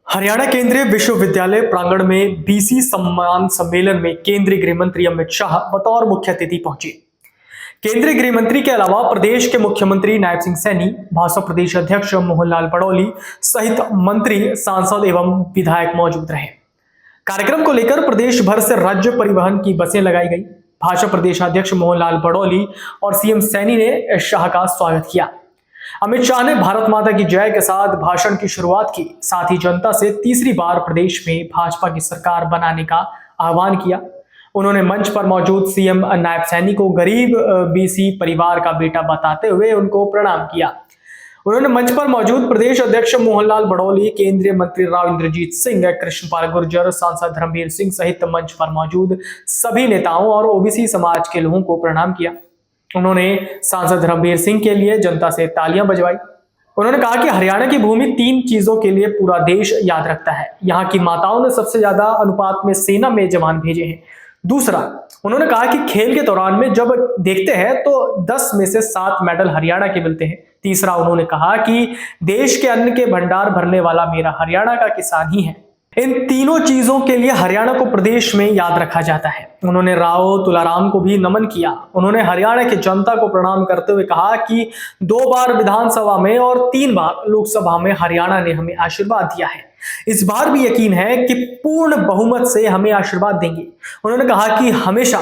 हरियाणा केंद्रीय विश्वविद्यालय प्रांगण में बीसी सम्मान सम्मेलन में केंद्रीय गृह मंत्री अमित शाह बतौर मुख्य अतिथि पहुंचे। केंद्रीय गृह मंत्री के अलावा प्रदेश के मुख्यमंत्री नायब सिंह सैनी, भाजपा प्रदेश अध्यक्ष मोहनलाल बड़ौली सहित मंत्री, सांसद एवं विधायक मौजूद रहे। कार्यक्रम को लेकर प्रदेश भर से राज्य परिवहन की बसें लगाई गई। भाजपा प्रदेश अध्यक्ष मोहनलाल बड़ौली और सीएम सैनी ने शाह का स्वागत किया। अमित शाह ने भारत माता की जय के साथ भाषण की शुरुआत की। साथ ही जनता से तीसरी बार प्रदेश में भाजपा की सरकार बनाने का आह्वान किया। उन्होंने मंच पर मौजूद सीएम नायब सैनी को गरीब बीसी परिवार का बेटा बताते हुए उनको प्रणाम किया। उन्होंने मंच पर मौजूद प्रदेश अध्यक्ष मोहनलाल बड़ौली, केंद्रीय मंत्री राव इंद्रजीत सिंह, कृष्णपाल गुर्जर, सांसद धर्मवीर सिंह सहित मंच पर मौजूद सभी नेताओं और ओबीसी समाज के लोगों को प्रणाम किया। उन्होंने सांसद धर्मवीर सिंह के लिए जनता से तालियां बजवाई। उन्होंने कहा कि हरियाणा की भूमि 3 चीजों के लिए पूरा देश याद रखता है। यहाँ की माताओं ने सबसे ज्यादा अनुपात में सेना में जवान भेजे हैं। दूसरा, उन्होंने कहा कि खेल के दौरान में जब देखते हैं तो 10 में से 7 मेडल हरियाणा के मिलते हैं। तीसरा, उन्होंने कहा कि देश के अन्न के भंडार भरने वाला मेरा हरियाणा का किसान ही है। इन तीनों चीजों के लिए हरियाणा को प्रदेश में याद रखा जाता है। उन्होंने राव तुलाराम को भी नमन किया। उन्होंने हरियाणा की जनता को प्रणाम करते हुए कहा कि 2 बार विधानसभा में और 3 बार लोकसभा में हरियाणा ने हमें आशीर्वाद दिया है। इस बार भी यकीन है कि पूर्ण बहुमत से हमें आशीर्वाद देंगे। उन्होंने कहा कि हमेशा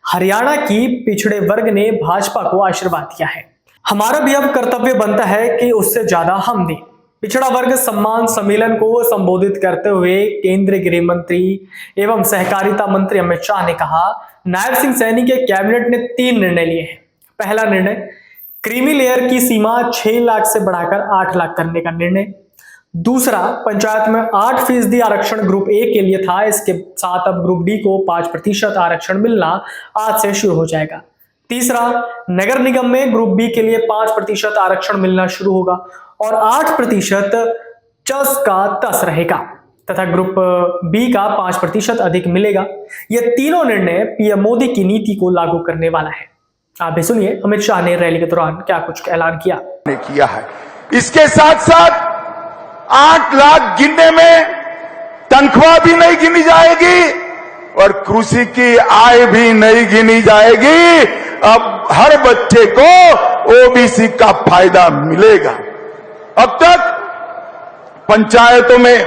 हरियाणा की पिछड़े वर्ग ने भाजपा को आशीर्वाद दिया है। हमारा भी अब कर्तव्य बनता है कि उससे ज्यादा हम दें। पिछड़ा वर्ग सम्मान सम्मेलन को संबोधित करते हुए केंद्रीय गृह मंत्री एवं सहकारिता मंत्री अमित शाह ने कहा, नायब सिंह सैनी के कैबिनेट ने 3 निर्णय लिए हैं। पहला निर्णय, क्रीमी लेयर की सीमा 6 लाख से बढ़ाकर 8 लाख करने का निर्णय। दूसरा, पंचायत में 8% आरक्षण ग्रुप ए के लिए था। इसके साथ अब ग्रुप डी को 5% आरक्षण मिलना आज से शुरू हो जाएगा। तीसरा, नगर निगम में ग्रुप बी के लिए 5% आरक्षण मिलना शुरू होगा और 8% चस का तस रहेगा तथा ग्रुप बी का 5% अधिक मिलेगा। यह तीनों निर्णय पीएम मोदी की नीति को लागू करने वाला है। आप भी सुनिए अमित शाह ने रैली के दौरान क्या कुछ ऐलान किया है। इसके साथ साथ 8 लाख गिनने में तनख्वाह भी नहीं गिनी जाएगी और कृषि की आय भी नहीं गिनी जाएगी। अब हर बच्चे को ओबीसी का फायदा मिलेगा। अब तक पंचायतों में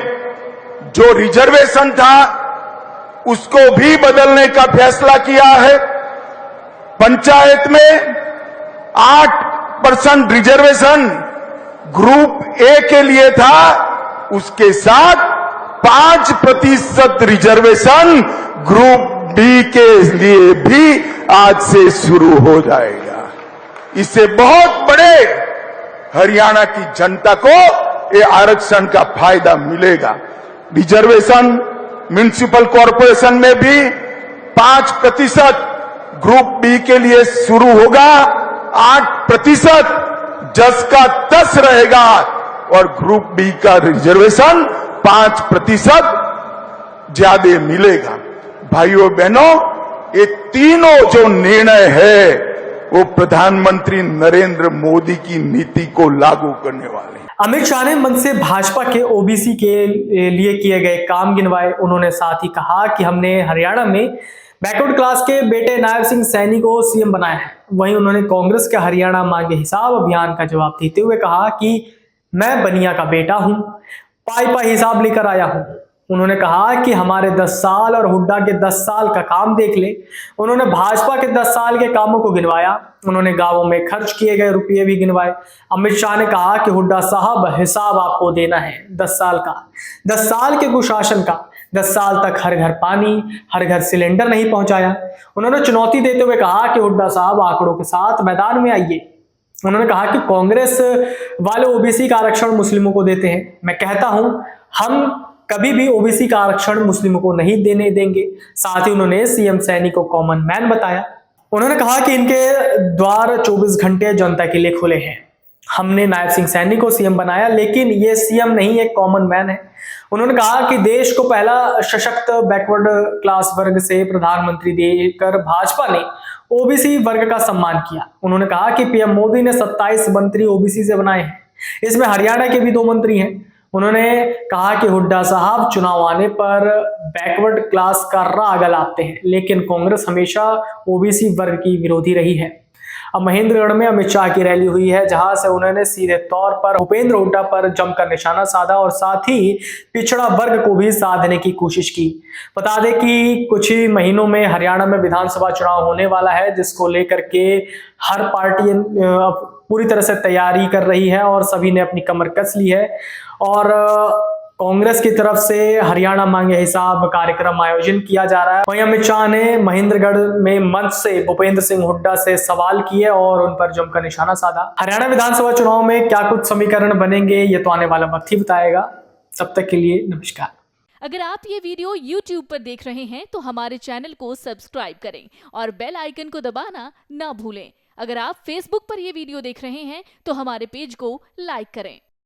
जो रिजर्वेशन था उसको भी बदलने का फैसला किया है। पंचायत में 8% रिजर्वेशन ग्रुप ए के लिए था, उसके साथ 5% रिजर्वेशन ग्रुप बी के लिए भी आज से शुरू हो जाएगा। इससे बहुत बड़े हरियाणा की जनता को ये आरक्षण का फायदा मिलेगा। रिजर्वेशन म्युनिसिपल कॉरपोरेशन में भी 5% ग्रुप बी के लिए शुरू होगा, 8% जस का तस रहेगा और ग्रुप बी का रिजर्वेशन 5% ज्यादा मिलेगा। भाइयों बहनों, ये तीनों जो निर्णय है वो प्रधानमंत्री नरेंद्र मोदी की नीति को लागू करने वाले हैं। अमित शाह ने मंच से भाजपा के ओबीसी के लिए किए गए काम गिनवाए। उन्होंने साथ ही कहा कि हमने हरियाणा में बैकवर्ड क्लास के बेटे नायब सिंह सैनी को सीएम बनाया है। वहीं उन्होंने कांग्रेस के हरियाणा मांगे हिसाब अभियान का जवाब देते हुए कहा कि मैं बनिया का बेटा हूं, पाई हिसाब लेकर आया हूं। उन्होंने कहा कि हमारे 10 साल और हुड्डा के 10 साल का काम देख ले। उन्होंने भाजपा के 10 साल के कामों को गिनवाया। उन्होंने गांवों में खर्च किए गए रुपये भी गिनवाए। अमित शाह ने कहा कि हुड्डा साहब, हिसाब आपको देना है 10 साल का, 10 साल के कुशासन का। 10 साल तक हर घर पानी, हर घर सिलेंडर नहीं पहुंचाया। उन्होंने चुनौती देते हुए कहा कि हुड्डा साहब, आंकड़ों के साथ मैदान में आइए। उन्होंने कहा कि कांग्रेस वाले ओबीसी का आरक्षण मुस्लिमों को देते हैं। मैं कहता हूं, हम कभी भी ओबीसी का आरक्षण मुस्लिमों को नहीं देने देंगे। साथ ही उन्होंने सीएम सैनी को कॉमन मैन बताया। उन्होंने कहा कि इनके द्वार 24 घंटे जनता के लिए खुले हैं। हमने नायब सिंह सैनी को सीएम बनाया, लेकिन ये सीएम नहीं, एक कॉमन मैन है। उन्होंने कहा कि देश को पहला सशक्त बैकवर्ड क्लास वर्ग से प्रधानमंत्री देकर भाजपा ने ओबीसी वर्ग का सम्मान किया। उन्होंने कहा कि पीएम मोदी ने 27 मंत्री ओबीसी से बनाए हैं। इसमें हरियाणा के भी 2 मंत्री हैं। उन्होंने कहा कि हुड्डा साहब चुनाव आने पर बैकवर्ड क्लास का राग अलापते हैं, लेकिन कांग्रेस हमेशा ओबीसी वर्ग की विरोधी रही है। अब महेंद्रगढ़ में अमित शाह की रैली हुई है, जहां से उन्होंने सीधे तौर पर भूपेंद्र हुड्डा पर जमकर निशाना साधा और साथ ही पिछड़ा वर्ग को भी साधने की कोशिश की। बता दें कि कुछ ही महीनों में हरियाणा में विधानसभा चुनाव होने वाला है, जिसको लेकर के हर पार्टी पूरी तरह से तैयारी कर रही है और सभी ने अपनी कमर कस ली है। और कांग्रेस की तरफ से हरियाणा मांगे हिसाब कार्यक्रम आयोजन किया जा रहा है। वहीं अमित शाह ने महेंद्रगढ़ में मंच से भूपेंद्र सिंह हुड्डा से सवाल किए और उन पर जमकर निशाना साधा। हरियाणा विधानसभा चुनाव में क्या कुछ समीकरण बनेंगे, ये तो आने वाला वक्त ही बताएगा। तब तक के लिए नमस्कार। अगर आप ये वीडियो YouTube पर देख रहे हैं तो हमारे चैनल को सब्सक्राइब करें और बेल आइकन को दबाना ना भूलें। अगर आप Facebook पर ये वीडियो देख रहे हैं तो हमारे पेज को लाइक करें।